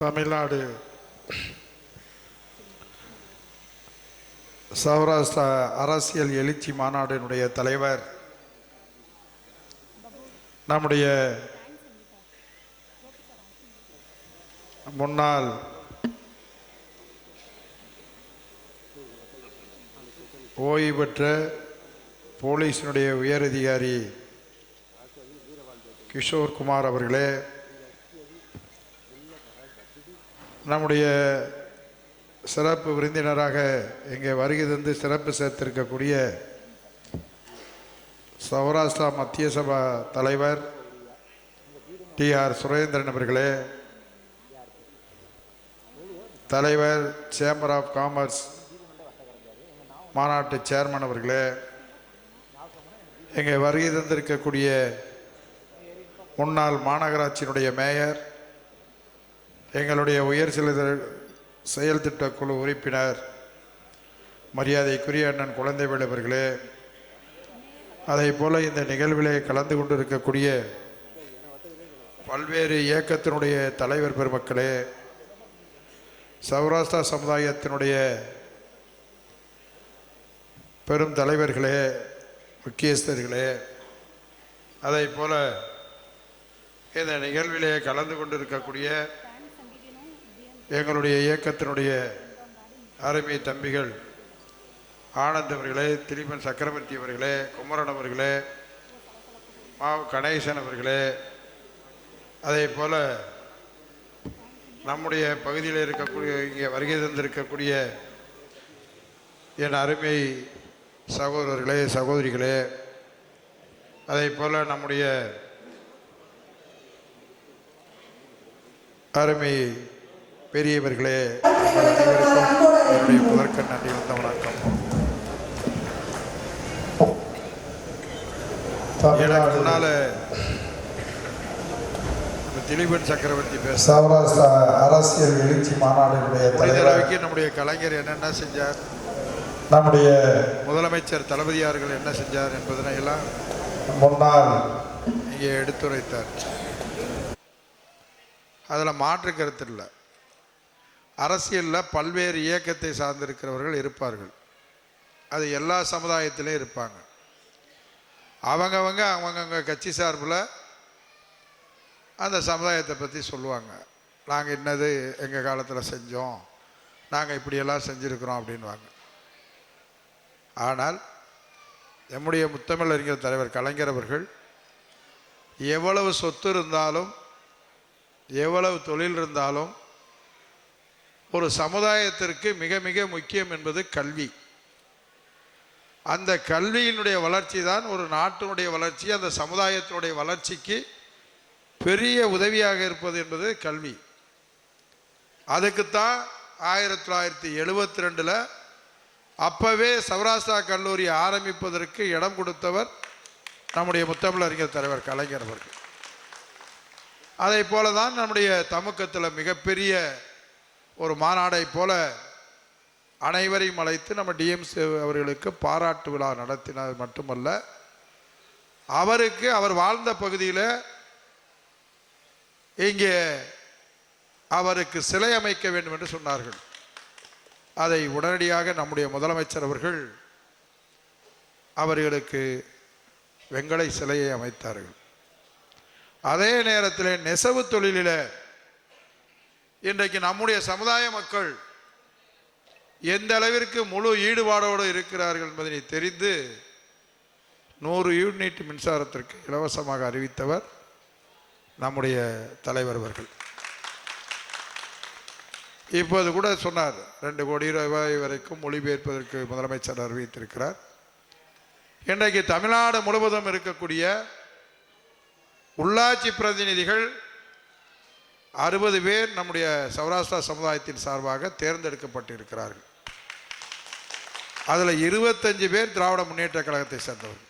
தமிழ்நாடு சௌராஷ்டிரா அரசியல் எழுச்சி மாநாட்டினுடைய தலைவர் நம்முடைய முன்னாள் ஓய்வு பெற்ற போலீஸினுடைய உயரதிகாரி கிஷோர் குமார் அவர்களே, நம்முடைய சிறப்பு விருந்தினராக இங்கே வருகை தந்து சிறப்பு சேர்த்திருக்கக்கூடிய சௌராஷ்டிரா மத்திய சபா தலைவர் TR சுரேந்திரன் அவர்களே, தலைவர் சேம்பர் ஆஃப் காமர்ஸ் மாநாட்டு சேர்மன் அவர்களே, இங்கே வருகை தந்திருக்கக்கூடிய முன்னாள் மாநகராட்சியினுடைய மேயர், எங்களுடைய உயர் செயல் திட்ட குழு உறுப்பினர் மரியாதைக்குரிய அண்ணன் குழந்தைவேல் அவர்களே, அதை போல இந்த நிகழ்விலே கலந்து கொண்டிருக்கக்கூடிய பல்வேறு இயக்கத்தினுடைய தலைவர் பெருமக்களே, சௌராஷ்டிரா சமுதாயத்தினுடைய பெரும் தலைவர்களே, முக்கியஸ்தர்களே, அதை போல இந்த நிகழ்விலே கலந்து கொண்டிருக்கக்கூடிய எங்களுடைய இயக்கத்தினுடைய அருமை தம்பிகள் ஆனந்த் அவர்களே, திலீபன் சக்கரவர்த்தி அவர்களே, குமரன் அவர்களே, கணேசன் அவர்களே, அதே போல நம்முடைய பகுதியில் இருக்கக்கூடிய இங்கே வருகை தந்திருக்கக்கூடிய என் அருமை சகோதரர்களே, சகோதரிகளே, அதே போல நம்முடைய அருமை பெரியவர்களே, அனைவருக்கும் என்னுடைய முதற்க நன்றி வந்த வணக்கம். எனக்கு முன்னால திலீபன் சக்கரவர்த்தி பேச சௌராஷ்டிரா அரசியல் எழுச்சி மாநாட்டினுடைய தலைவருக்கு நம்முடைய கலைஞர் என்னென்ன செஞ்சார், நம்முடைய முதலமைச்சர் தளபதியார்கள் என்ன செஞ்சார் என்பதனை எல்லாம் முன்னாள் இங்கே எடுத்துரைத்தார். அதில் மாற்று கருத்து இல்லை. அரசியலில் பல்வேறு இயக்கத்தை சார்ந்திருக்கிறவர்கள் இருப்பார்கள். அது எல்லா சமுதாயத்திலையும் இருப்பாங்க. அவங்கவங்க கட்சி சார்பில் அந்த சமுதாயத்தை பற்றி சொல்லுவாங்க. நாங்கள் என்னது எங்கள் காலத்தில் செஞ்சோம், நாங்கள் இப்படியெல்லாம் செஞ்சுருக்கிறோம் அப்படின்வாங்க. ஆனால் நம்முடைய முத்தமிழறிஞர் தலைவர் கலைஞர் அவர்கள் எவ்வளவு சொத்து இருந்தாலும், எவ்வளவு தொழில் இருந்தாலும், ஒரு சமுதாயத்திற்கு மிக மிக முக்கியம் என்பது கல்வி. அந்த கல்வியினுடைய வளர்ச்சி தான் ஒரு நாட்டினுடைய வளர்ச்சி, அந்த சமுதாயத்தினுடைய வளர்ச்சிக்கு பெரிய உதவியாக இருப்பது என்பது கல்வி. அதுக்குத்தான் 1972 அப்பவே சௌராஷ்டிரா கல்லூரி ஆரம்பிப்பதற்கு இடம் கொடுத்தவர் நம்முடைய முத்தமிழறிஞர் தலைவர் கலைஞர் அவர்கள். அதை போல தான் நம்முடைய தமுக்கத்தில் மிகப்பெரிய ஒரு மாநாடை போல அனைவரையும் அழைத்து நம்ம DMC அவர்களுக்கு பாராட்டு விழா நடத்தினது மட்டுமல்ல, அவருக்கு அவர் வாழ்ந்த பகுதியில் இங்கே அவருக்கு சிலை அமைக்க வேண்டும் என்று சொன்னார்கள். அதை உடனடியாக நம்முடைய முதலமைச்சர் அவர்கள் அவர்களுக்கு வெங்கலை சிலையை அமைத்தார்கள். அதே நேரத்தில் நெசவு தொழிலில் இன்றைக்கு நம்முடைய சமுதாய மக்கள் எந்த அளவிற்கு முழு ஈடுபாடோடு இருக்கிறார்கள் என்பதை தெரிந்து 100 யூனிட் மின்சாரத்திற்கு இலவசமாக அறிவித்தவர் நம்முடைய தலைவர் அவர்கள். இப்போது கூட சொன்னார், 2 கோடி ரூபாய் வரைக்கும் மொழிபெயர்ப்பதற்கு முதலமைச்சர் அறிவித்திருக்கிறார். இன்றைக்கு தமிழ்நாடு முழுவதும் இருக்கக்கூடிய உள்ளாட்சி பிரதிநிதிகள் 60 பேர் நம்முடைய சௌராஷ்டிரா சமுதாயத்தின் சார்பாக தேர்ந்தெடுக்கப்பட்டிருக்கிறார்கள். அதில் 25 பேர் திராவிட முன்னேற்ற கழகத்தை சேர்ந்தவர்கள்.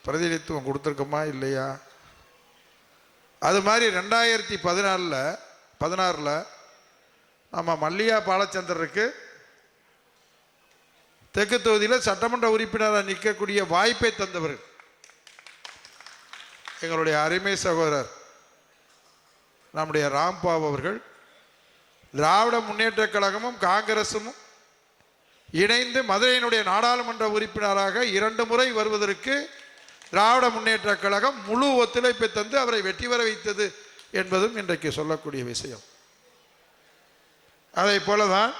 பிரதிநிதித்துவம் கொடுத்துருக்கோமா இல்லையா? அது மாதிரி 2016 நம்ம மல்லிகா பாலச்சந்தருக்கு தெற்கு தொகுதியில் சட்டமன்ற உறுப்பினராக நிற்கக்கூடிய வாய்ப்பை தந்தவர்கள் எங்களுடைய அருமை சகோதரர் நம்முடைய ராம்பாபு அவர்கள் திராவிட முன்னேற்ற கழகமும் காங்கிரசும் இணைந்து மதுரையினுடைய நாடாளுமன்ற உறுப்பினராக 2 முறை வருவதற்கு திராவிட முன்னேற்ற கழகம் முழு ஒத்துழைப்பை தந்து அவரை வெற்றி பெற வைத்தது என்பதும் இன்றைக்கு சொல்லக்கூடிய விஷயம். அதை போலதான்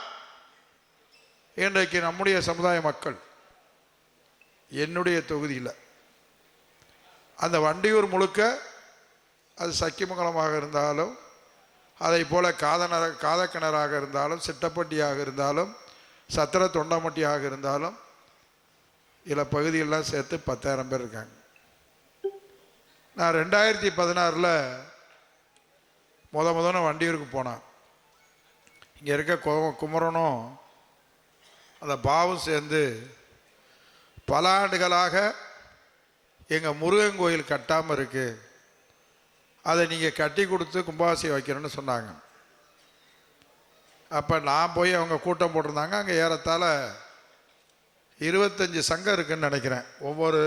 இன்றைக்கு நம்முடைய சமுதாய மக்கள் என்னுடைய தொகுதியில் அந்த வண்டியூர் முழுக்க அது சக்கிமங்கலமாக இருந்தாலும் அதை போல காதக்கிணறாக இருந்தாலும் சிட்டப்பட்டியாக இருந்தாலும் சத்திர தொண்டமட்டியாக இருந்தாலும் இதில் பகுதியெல்லாம் சேர்த்து 10,000 பேர் இருக்காங்க. நான் 2016 முதல்ல வண்டியூருக்கு போனேன். இங்கே இருக்க குமரனும் அந்த பாவும் சேர்ந்து பல ஆண்டுகளாக எங்கள் முருகன் கோயில் கட்டாமல் இருக்கு, அதை நீங்கள் கட்டி கொடுத்து கும்பாபிஷேகம் வைக்கணும்னு சொன்னாங்க. அப்போ நான் போய் அவங்க கூட்டம் போட்டிருந்தாங்க. அங்கே ஏறத்தாழ 25 சங்கம் இருக்குதுன்னு நினைக்கிறேன். ஒவ்வொரு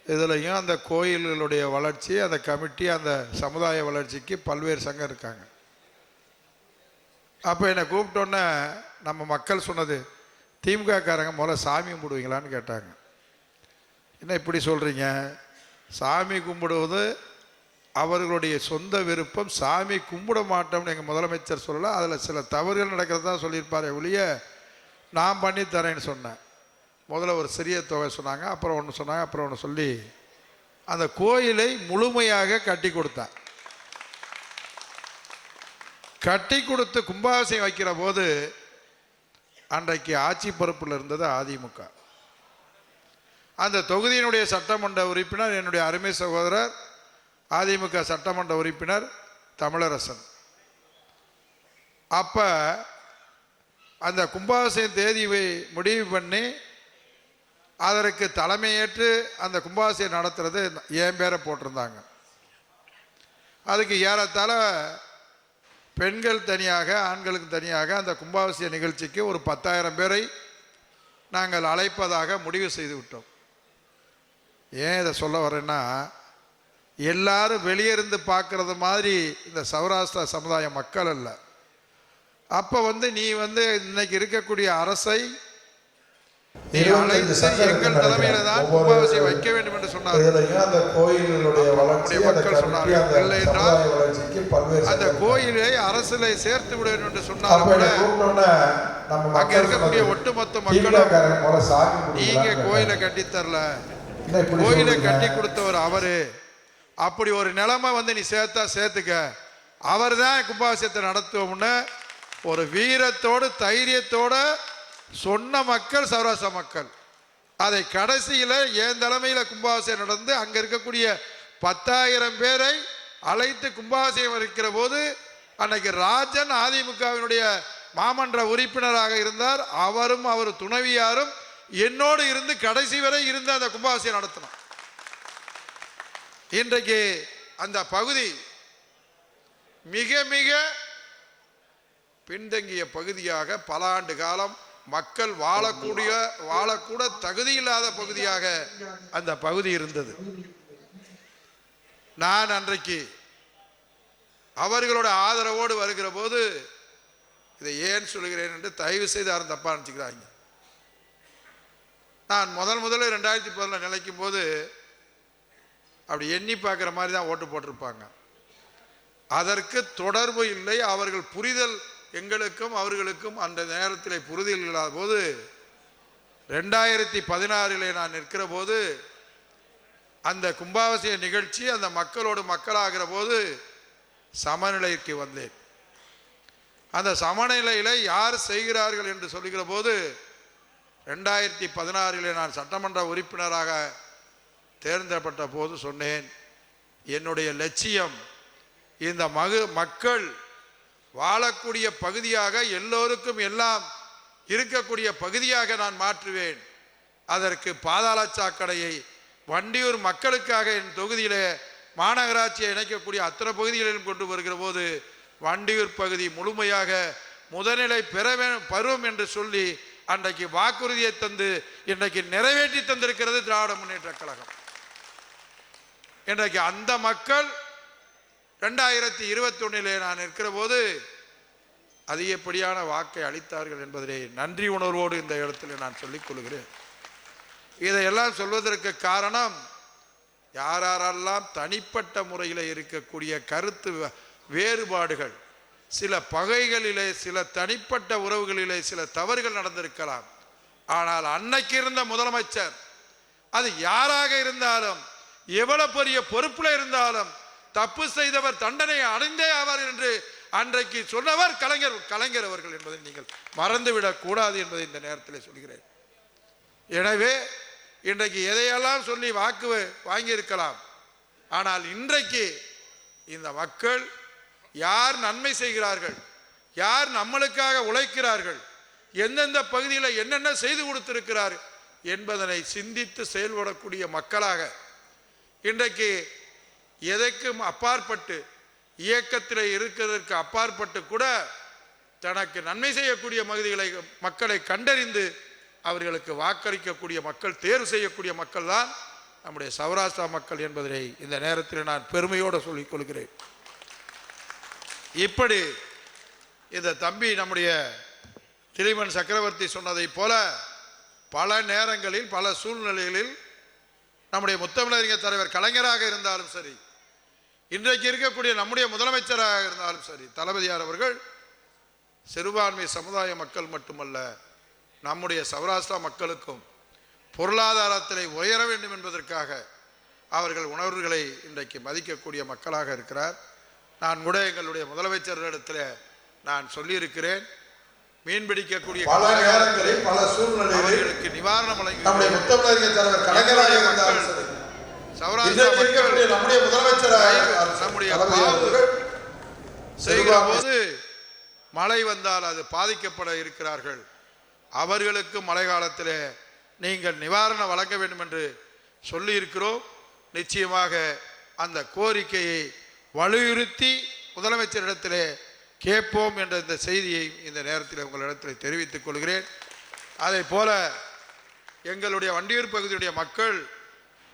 இதுலேயும் அந்த கோயில்களுடைய வளர்ச்சி, அந்த கமிட்டி, அந்த சமுதாய வளர்ச்சிக்கு பல்வேறு சங்கம் இருக்காங்க. அப்போ என்னை கூப்பிட்டோன்னே நம்ம மக்கள் சொன்னது, திமுக காரங்க முதல்ல சாமி கும்பிடுவீங்களான்னு கேட்டாங்க. என்ன இப்படி சொல்கிறீங்க? சாமி கும்பிடுவது அவர்களுடைய சொந்த விருப்பம். சாமி கும்பிட மாட்டோம்னு எங்கள் முதலமைச்சர் சொல்லலை. அதில் சில தவறுகள் நடக்கிறதா சொல்லியிருப்பார் ஒழிய நான் பண்ணி தரேன்னு சொன்னேன். முதல்ல ஒரு சிறிய தொகை சொன்னாங்க, அப்புறம் ஒன்று சொன்னாங்க, அப்புறம் ஒன்று சொல்லி அந்த கோயிலை முழுமையாக கட்டி கொடுத்தார். கட்டி கொடுத்து கும்பாபிஷேகம் வைக்கிற போது அன்றைக்கு ஆட்சி பொறுப்பில் இருந்தது அதிமுக. அந்த தொகுதியினுடைய சட்டமன்ற உறுப்பினர் என்னுடைய அருமை சகோதரர் அதிமுக சட்டமன்ற உறுப்பினர் தமிழரசன். அப்ப அந்த கும்பாபிஷேகம் தேதியை முடிவு பண்ணி அதற்கு தலைமையேற்று அந்த கும்பாபிஷேகம் நடத்துறது என் பேரை போட்டிருந்தாங்க. அதுக்கு ஏறத்தாழ பெண்கள் தனியாக ஆண்களுக்கு தனியாக அந்த கும்பாபிஷேக நிகழ்ச்சிக்கு ஒரு 10,000 பேரை நாங்கள் அழைப்பதாக முடிவு செய்து விட்டோம். ஏன் இதை சொல்ல வரேன்னா, எல்லாரும் வெளியே இருந்து பார்க்கறது மாதிரி இந்த சௌராஷ்டிரா சமுதாய மக்கள் அல்ல. அப்போ நீ இன்னைக்கு இருக்கக்கூடிய அரசை எங்கள் தலைமையில தான் கும்பாபிஷேகம் வைக்க வேண்டும் என்று சொன்னார்கள். அந்த கோயிலுடைய வளர்ச்சி, மக்கள் சொன்னார்கள், இல்லை என்றால் அந்த கோயிலை அரசியலை சேர்த்து விட வேண்டும் என்று சொன்னாலும் அங்க இருக்கக்கூடிய ஒட்டுமொத்த மக்களும் நீங்க கோயிலை கட்டித்தரல, கோயிலை கட்டி கொடுத்தவர் அவரு, அப்படி ஒரு நிலைமை நீ சேர்த்தா சேர்த்துக்க, அவர் தான் கும்பாபிஷேகத்தை நடத்துவோம்னு ஒரு வீரத்தோடு தைரியத்தோட சொன்ன மக்கள் சௌராஷ்டிரா மக்கள். அதை கடைசியில் என் தலைமையில் கும்பாபிஷேகம் நடந்து அங்கே இருக்கக்கூடிய 10,000 பேரை அழைத்து கும்பாபிஷேகம் இருக்கிற போது அன்னைக்கு ராஜன் அதிமுகவினுடைய மாமன்ற உறுப்பினராக இருந்தார். அவரும் அவர் துணைவியாரும் என்னோடு இருந்து கடைசி வரை இருந்து அந்த கும்பாபிஷேகம் நடத்தினோம். இன்றைக்கு அந்த பகுதி மிக மிக பின்தங்கிய பகுதியாக பல ஆண்டு காலம் மக்கள் வாழக்கூட தகுதி இல்லாத பகுதியாக அந்த பகுதி இருந்தது. நான் அன்றைக்கு அவர்களோட ஆதரவோடு வருகிற போது இதை ஏன் சொல்கிறேன் என்று தயவு செய்து யாரும் தப்பா நினைச்சுக்கிறாங்க. நான் முதல்ல 2010 நினைக்கும் போது அப்படி எண்ணி பார்க்குற மாதிரி தான் ஓட்டு போட்டிருப்பாங்க. அதற்கு தொடர்பு இல்லை. அவர்கள் புரிதல் எங்களுக்கும் அவர்களுக்கும் அந்த நேரத்தில் புரிதல் இல்லாத போது 2016 நான் நிற்கிற போது அந்த கும்பாபிஷேக நிகழ்ச்சி அந்த மக்களோடு மக்களாகிற போது சமநிலைக்கு வந்தேன். அந்த சமநிலையில் யார் செய்கிறார்கள் என்று சொல்லுகிற போது 2016 நான் சட்டமன்ற உறுப்பினராக தேர்ந்தெடுக்கப்பட்ட போது சொன்னேன், என்னுடைய லட்சியம் இந்த மக்கள் வாழக்கூடிய பகுதியாக எல்லோருக்கும் எல்லாம் இருக்கக்கூடிய பகுதியாக நான் மாற்றுவேன். அதற்கு பாதாள சாக்கடையை வண்டியூர் மக்களுக்காக என் தொகுதியிலே மாநகராட்சியை இணைக்கக்கூடிய அத்தனை பகுதிகளிலும் கொண்டு வருகிற போது வண்டியூர் பகுதி முழுமையாக முதல்நிலை பெறும் என்று சொல்லி அன்றைக்கு வாக்குறுதியை தந்து இன்றைக்கு நிறைவேற்றி தந்திருக்கிறது திராவிட முன்னேற்ற கழகம். இன்றைக்கு அந்த மக்கள் 2021 நான் இருக்கிற போது அதிகப்படியான வாக்கை அளித்தார்கள் என்பதிலே நன்றி உணர்வோடு இந்த இடத்துல நான் சொல்லிக் கொள்கிறேன். இதையெல்லாம் சொல்வதற்கு காரணம், யாரெல்லாம் தனிப்பட்ட முறையில் இருக்கக்கூடிய கருத்து வேறுபாடுகள், சில பகைகளிலே, சில தனிப்பட்ட உறவுகளிலே சில தவறுகள் நடந்திருக்கலாம். ஆனால் அன்னைக்கு இருந்த முதலமைச்சர், அது யாராக இருந்தாலும், எவ்வளவு பெரிய பொறுப்புல இருந்தாலும், தப்பு செய்தவர் தண்டனை அடைந்தே ஆவார் என்று அன்றைக்கு சொன்னவர் கலைஞர் அவர்கள் என்பதை நீங்கள் மறந்துவிடக் கூடாது என்பதை இந்த நேரத்தில் சொல்கிறேன். எனவே இன்றைக்கு எதையெல்லாம் சொல்லி வாக்கு வாங்கியிருக்கலாம், ஆனால் இன்றைக்கு இந்த மக்கள் யார் நன்மை செய்கிறார்கள், யார் நம்மளுக்காக உழைக்கிறார்கள், எந்தெந்த பகுதியில் என்னென்ன செய்து கொடுத்திருக்கிறார் என்பதனை சிந்தித்து செயல்படக்கூடிய மக்களாக, இன்றைக்கு எதற்கும் அப்பாற்பட்டு, இயக்கத்தில் இருக்கிறதற்கு அப்பாற்பட்டு கூட தனக்கு நன்மை செய்யக்கூடிய மக்களை கண்டறிந்து அவர்களுக்கு வாக்களிக்கக்கூடிய மக்கள், தேர்வு செய்யக்கூடிய மக்கள் தான் நம்முடைய சௌராஷ்டிரா மக்கள் என்பதை இந்த நேரத்தில் நான் பெருமையோடு சொல்லிக் கொள்கிறேன். இப்படி இந்த தம்பி நம்முடைய திலீபன் சக்கரவர்த்தி சொன்னதை போல பல நேரங்களில், பல சூழ்நிலைகளில் நம்முடைய முத்தமிழறிஞர் தலைவர் கலைஞராக இருந்தாலும் சரி, இன்றைக்கு இருக்கக்கூடிய நம்முடைய முதலமைச்சராக இருந்தாலும் சரி, தளபதியார் அவர்கள் சிறுபான்மை சமுதாய மக்கள் மட்டுமல்ல, நம்முடைய சௌராஷ்டிரா மக்களுக்கும் பொருளாதாரத்தில் உயர வேண்டும் என்பதற்காக அவர்கள் உணர்வுகளை இன்றைக்கு மதிக்கக்கூடிய மக்களாக இருக்கிறார். நான் கூட எங்களுடைய முதலமைச்சர்களிடத்தில் நான் சொல்லியிருக்கிறேன், மீன்பிடிக்கக்கூடிய பல நேரங்களில், பல சூழ்நிலைகளில் அவர்களுக்கு நிவாரணம் வழங்கி நம்முடைய முத்தமிழறிஞர் தலைவர் கலைஞராக இருந்தாலும் சரி, சௌராஷ்டிரா மக்கள் நம்முடைய முதலமைச்சராக நம்முடைய செய்கிற போது மழை வந்தால் அது பாதிக்கப்பட இருக்கிறார்கள். அவர்களுக்கு மழை காலத்தில் நீங்கள் நிவாரணம் வழங்க வேண்டும் என்று சொல்லி இருக்கிறோம். நிச்சயமாக அந்த கோரிக்கையை வலியுறுத்தி முதலமைச்சரிடத்திலே கேட்போம் என்ற இந்த செய்தியை இந்த நேரத்தில் உங்களிடத்தில் தெரிவித்துக் கொள்கிறேன். அதே போல எங்களுடைய வண்டியூர் பகுதியுடைய மக்கள்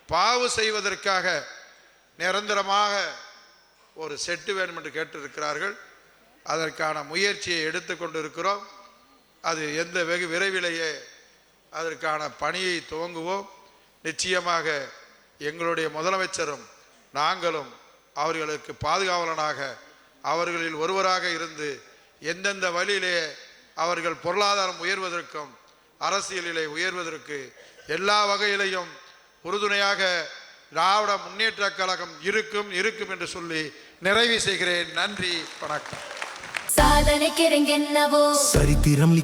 பாவு செய்வதற்காக நிரந்தரமாக ஒரு செட்டு வேண்டும் என்று கேட்டிருக்கிறார்கள். அதற்கான முயற்சியை எடுத்துக்கொண்டு இருக்கிறோம். அது எந்த வெகு விரைவிலேயே அதற்கான பணியை துவங்குவோம். நிச்சயமாக எங்களுடைய முதலமைச்சரும் நாங்களும் அவர்களுக்கு பாதுகாவலனாக, அவர்களில் ஒருவராக இருந்து எந்தெந்த வழியிலே அவர்கள் பொருளாதாரம் உயர்வதற்கும் அரசியலிலே உயர்வதற்கு எல்லா வகையிலையும் உறுதுணையாக திராவிட முன்னேற்ற கழகம் இருக்கும் என்று சொல்லி நிறைவு செய்கிறேன். நன்றி, வணக்கம். சாதனைக்கு சரித்திரம்